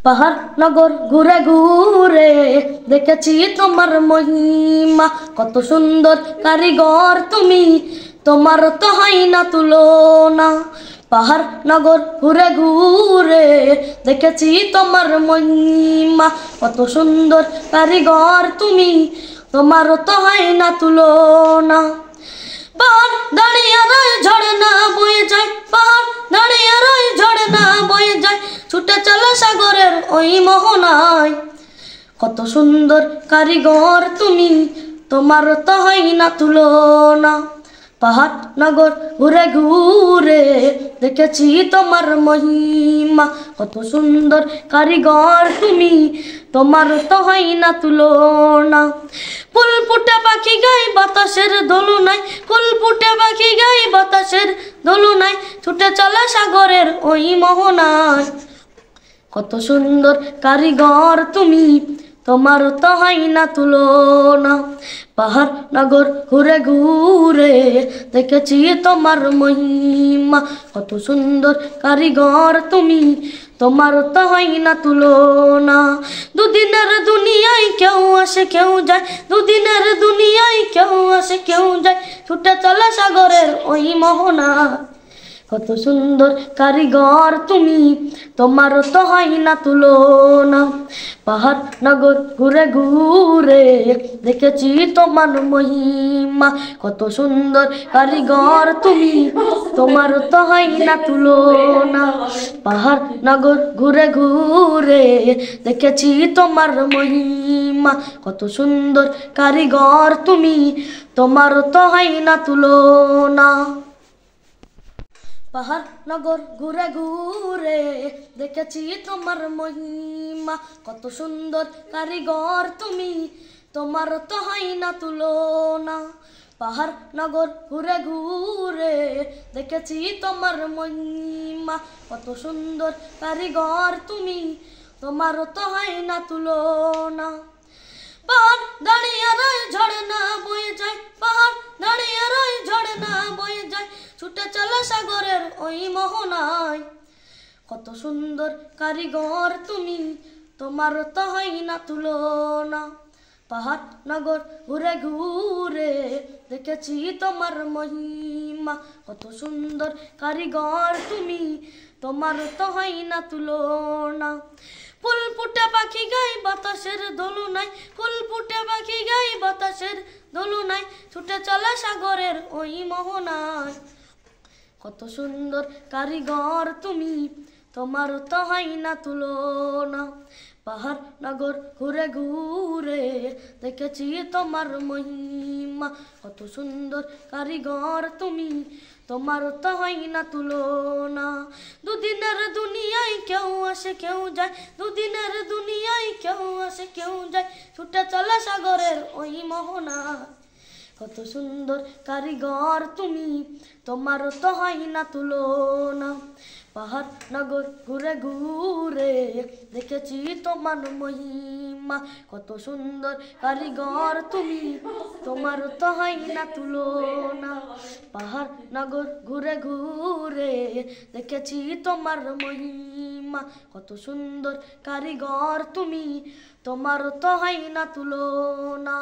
পাহাড় নগর ঘুরে ঘুরে দেখেছি তোমার মহিমা, কত সুন্দর কারিগর তুমি, তোমার তো হয় না তুলনা। পাহাড় নগর ঘুরে ঘুরে দেখেছি তোমার মহিমা, কত সুন্দর কারিগর তুমি, তোমার তো হয় না তুলনা। পাহাড় দাঁড়িয়ে রয় ঝর্ণা বয়ে যায়, পাহাড় দাঁড়িয়ে রয় ঝর্ণা বয়ে যায়, ছুটে চলে সাগরের ওই মোহনায়। কত সুন্দর কারিগর তুমি, তোমার তো হয় না তুলনা। পাহাড় নগর ঘুরে ঘুরে দেখেছি তোমার মহিমা, কত সুন্দর কারিগর তুমি, তোমার তো হয় না তুলনা। ফুল ফুটে পাখি গায় বাতাসের দোলনায়, ফুল ফুটে পাখি গায় বাতাসের দোলনায়, ছুটে চলে সাগরের ওই মোহনায়। কত সুন্দর কারিগর তুমি, তোমার তো হয় না তুলনা। পাহাড় নগর ঘুরে ঘুরে দেখেছি তোমার মহিমা, কত সুন্দর কারিগর তুমি, তোমার তো হয় না তুলনা। দুদিনের দুনিয়ায় কেউ আসে কেউ যায়, দুদিনের দুনিয়ায় কেউ আসে কেউ যায়, ছুটে চলে সাগরের ওই মোহনা। কত সুন্দর কারিগর তুমি, তোমার তো হয় না তুলনা। পাহাড় নগর ঘুরে ঘুরে দেখেছি তোমার মহিমা, কত সুন্দর কারিগর তুমি, তোমার তো হয় না তুলনা। পাহাড় নগর ঘুরে ঘুরে দেখেছি তোমার মহিমা, কত সুন্দর কারিগর তুমি, তোমার তো হয় না তুলনা। পাহাড় নগর ঘুরে ঘুরে দেখেছি তোমার মহিমা, কত সুন্দর কারিগর তুমি, তোমার তো হয় না তুলনা। পাহাড় নগর ঘুরে ঘুরে দেখেছি তোমার মহিমা, কত সুন্দর কারিগর তুমি, তোমার তো হয় না তুলনা। পাহাড় দাঁড়িয়ে রয় ঝর্ণা বয়ে যায়, পাহাড় দাঁড়িয়ে রয় ঝর্ণা বয়ে যায়, ছুটে চলে সাগরের ওই মোহনায়। কত সুন্দর কারিগর তুমি, তোমার তো হয় না তুলনা। পাহাড় নগর ঘুরে ঘুরে দেখেছি তোমার মহিমা, কত সুন্দর কারিগর তুমি, তোমার তো হয় না তুলনা। ফুল ফুটে পাখি গায় বাতাসের দোলনায়, ফুল ফুটে পাখি গায় বাতাসের দোলনায়, ছুটে চলে সাগরের ওই মোহনায়। কত সুন্দর কারিগর তুমি, তোমার তো হয় না তুলনা। পাহাড় নগর ঘুরে ঘুরে দেখেছি তোমার মহিমা, কত সুন্দর কারিগর তুমি, তোমার তো হয় না তুলনা। দুদিনের দুনিয়ায় কেউ আসে কেউ যায়, দুদিনের দুনিয়ায় কেউ আসে কেউ যায়, ছুটে চলে সাগরের ওই মোহনা। কত সুন্দর কারিগর তুমি, তোমার তো হয় না তুলনা। পাহাড় নগর ঘুরে ঘুরে দেখেছি তোমার মহিমা, কত সুন্দর কারিগর তুমি, তোমার তো হয় না তুলনা। পাহাড় নগর ঘুরে ঘুরে দেখেছি তোমার মহিমা, কত সুন্দর কারিগর তুমি, তোমার তো হয় না তুলনা।